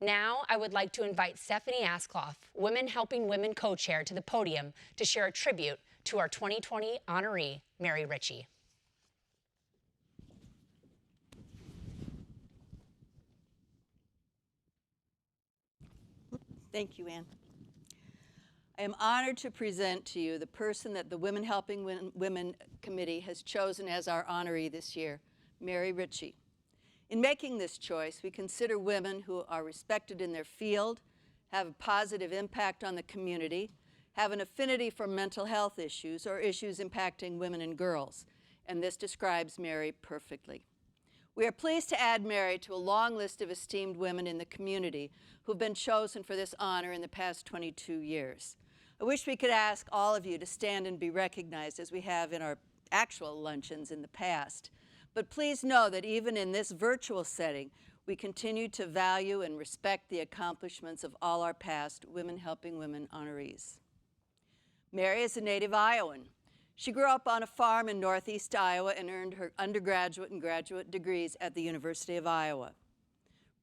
Now, I would like to invite Stephanie Askloff, Women Helping Women co-chair, to the podium to share a tribute to our 2020 honoree, Mary Riche. Thank you, Ann. I am honored to present to you the person that the Women Helping Women Committee has chosen as our honoree this year, Mary Riche. In making this choice, we consider women who are respected in their field, have a positive impact on the community, have an affinity for mental health issues or issues impacting women and girls, and this describes Mary perfectly. We are pleased to add Mary to a long list of esteemed women in the community who have been chosen for this honor in the past 22 years. I wish we could ask all of you to stand and be recognized as we have in our actual luncheons in the past. But please know that even in this virtual setting, we continue to value and respect the accomplishments of all our past Women Helping Women honorees. Mary is a native Iowan. She grew up on a farm in northeast Iowa and earned her undergraduate and graduate degrees at the University of Iowa.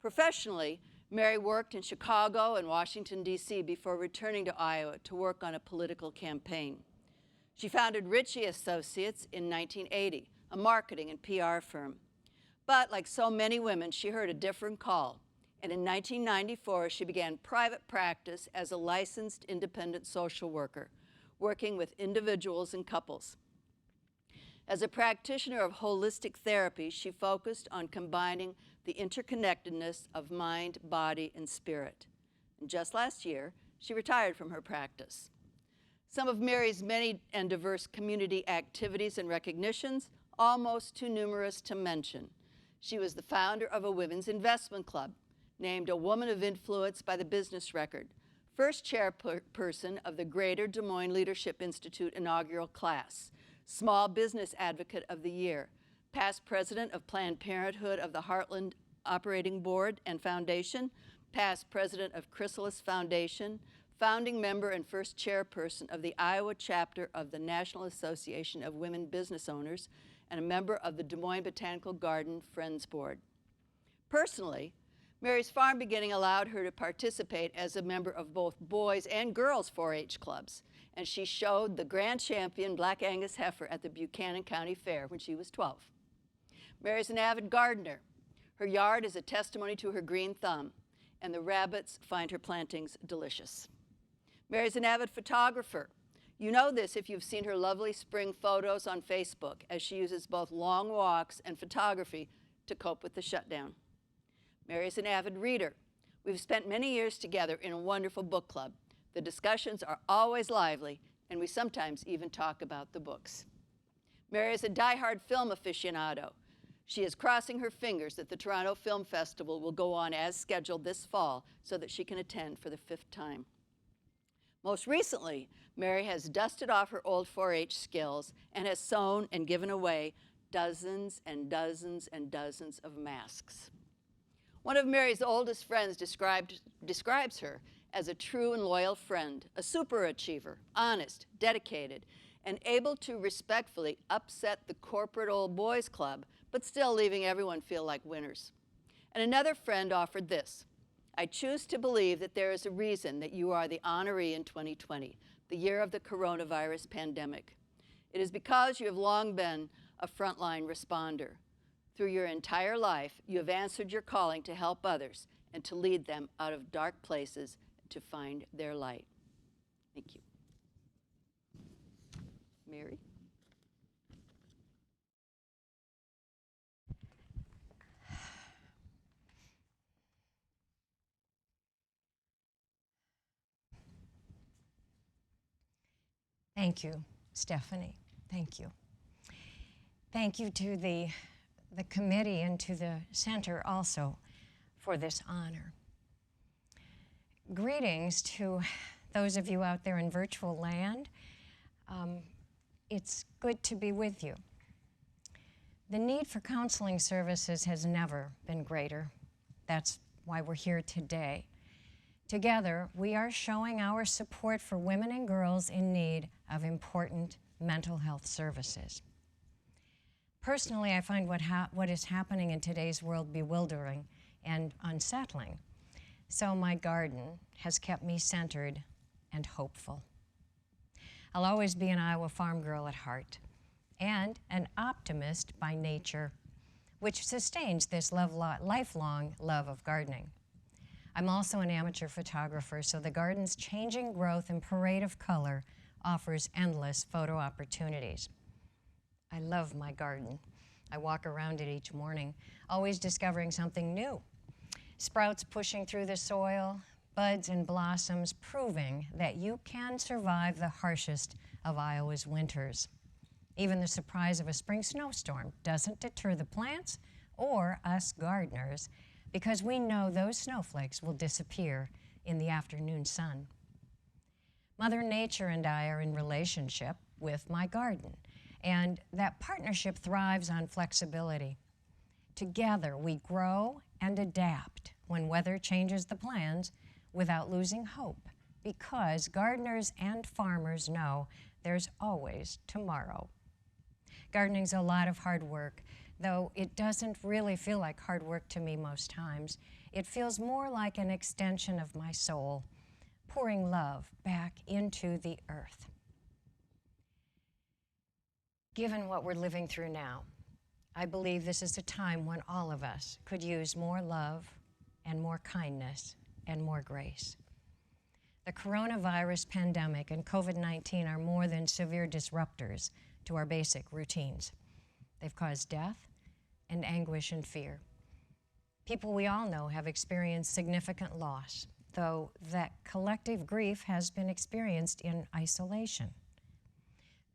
Professionally, Mary worked in Chicago and Washington, D.C. before returning to Iowa to work on a political campaign. She founded Riche Associates in 1980, a marketing and PR firm. But like so many women, she heard a different call. And in 1994, she began private practice as a licensed independent social worker, working with individuals and couples. As a practitioner of holistic therapy, she focused on combining the interconnectedness of mind, body, and spirit. And just last year, she retired from her practice. Some of Mary's many and diverse community activities and recognitions, almost too numerous to mention. She was the founder of a women's investment club, named a Woman of Influence by the Business Record, first chairperson of the Greater Des Moines Leadership Institute inaugural class, Small Business Advocate of the Year, past president of Planned Parenthood of the Heartland Operating Board and Foundation, past president of Chrysalis Foundation, founding member and first chairperson of the Iowa chapter of the National Association of Women Business Owners, and a member of the Des Moines Botanical Garden Friends Board. Personally, Mary's farm beginning allowed her to participate as a member of both boys and girls 4-H clubs, and she showed the grand champion Black Angus heifer at the Buchanan County Fair when she was 12. Mary's an avid gardener. Her yard is a testimony to her green thumb, and the rabbits find her plantings delicious. Mary's an avid photographer. You know this if you've seen her lovely spring photos on Facebook, as she uses both long walks and photography to cope with the shutdown. Mary's an avid reader. We've spent many years together in a wonderful book club. The discussions are always lively, and we sometimes even talk about the books. Mary is a diehard film aficionado. She is crossing her fingers that the Toronto Film Festival will go on as scheduled this fall so that she can attend for the 5th time. Most recently, Mary has dusted off her old 4-H skills and has sewn and given away dozens and dozens and dozens of masks. One of Mary's oldest friends describes her as a true and loyal friend, a superachiever, honest, dedicated, and able to respectfully upset the corporate old boys club, but still leaving everyone feel like winners. And another friend offered this: I choose to believe that there is a reason that you are the honoree in 2020, the year of the coronavirus pandemic. It is because you have long been a frontline responder. Through your entire life, you have answered your calling to help others and to lead them out of dark places to find their light. Thank you. Mary? Thank you, Stephanie. Thank you. Thank you to the committee and to the center also for this honor. Greetings to those of you out there in virtual land. It's good to be with you. The need for counseling services has never been greater. That's why we're here today. Together, we are showing our support for women and girls in need of important mental health services. Personally, I find what is happening in today's world bewildering and unsettling. So my garden has kept me centered and hopeful. I'll always be an Iowa farm girl at heart and an optimist by nature, which sustains this lifelong love of gardening. I'm also an amateur photographer, so the garden's changing growth and parade of color offers endless photo opportunities. I love my garden. I walk around it each morning, always discovering something new. Sprouts pushing through the soil, buds and blossoms proving that you can survive the harshest of Iowa's winters. Even the surprise of a spring snowstorm doesn't deter the plants or us gardeners, because we know those snowflakes will disappear in the afternoon sun. Mother Nature and I are in relationship with my garden, and that partnership thrives on flexibility. Together, we grow and adapt when weather changes the plans without losing hope, because gardeners and farmers know there's always tomorrow. Gardening's a lot of hard work, though it doesn't really feel like hard work to me most times. It feels more like an extension of my soul, pouring love back into the earth. Given what we're living through now, I believe this is a time when all of us could use more love and more kindness and more grace. The coronavirus pandemic and COVID-19 are more than severe disruptors to our basic routines. They've caused death and anguish and fear. People we all know have experienced significant loss, though that collective grief has been experienced in isolation.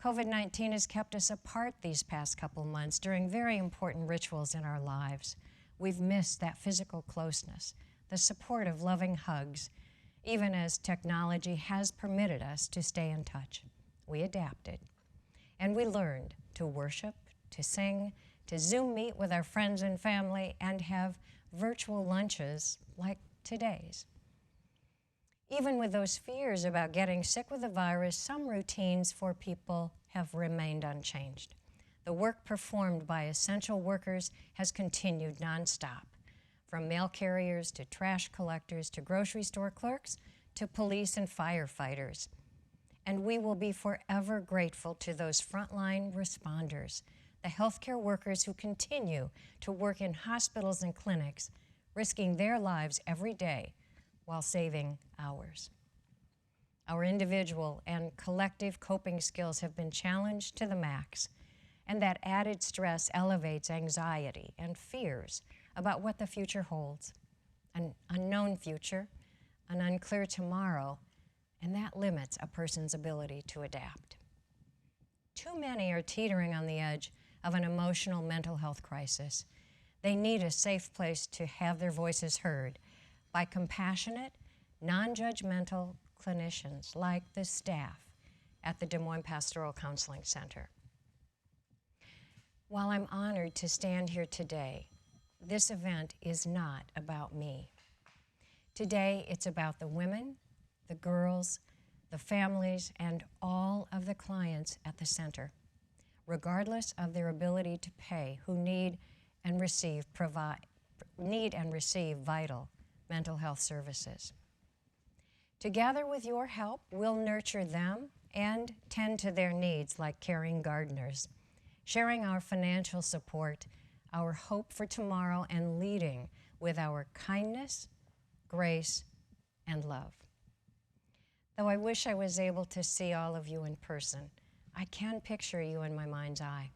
COVID-19 has kept us apart these past couple months during very important rituals in our lives. We've missed that physical closeness, the support of loving hugs, even as technology has permitted us to stay in touch. We adapted, and we learned to worship, to sing, to Zoom meet with our friends and family, and have virtual lunches like today's. Even with those fears about getting sick with the virus, some routines for people have remained unchanged. The work performed by essential workers has continued nonstop, from mail carriers to trash collectors to grocery store clerks to police and firefighters. And we will be forever grateful to those frontline responders, the healthcare workers who continue to work in hospitals and clinics, risking their lives every day while saving ours. Our individual and collective coping skills have been challenged to the max, and that added stress elevates anxiety and fears about what the future holds. An unknown future, an unclear tomorrow, and that limits a person's ability to adapt. Too many are teetering on the edge of an emotional mental health crisis. They need a safe place to have their voices heard by compassionate, non-judgmental clinicians like the staff at the Des Moines Pastoral Counseling Center. While I'm honored to stand here today, this event is not about me. Today, it's about the women, the girls, the families, and all of the clients at the center, regardless of their ability to pay, who need and receive vital mental health services. Together with your help, we'll nurture them and tend to their needs like caring gardeners, sharing our financial support, our hope for tomorrow, and leading with our kindness, grace, and love. Though I wish I was able to see all of you in person, I can picture you in my mind's eye.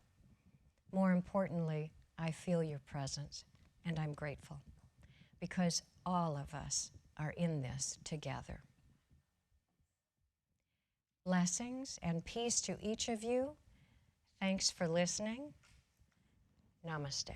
More importantly, I feel your presence, and I'm grateful, because all of us are in this together. Blessings and peace to each of you. Thanks for listening. Namaste.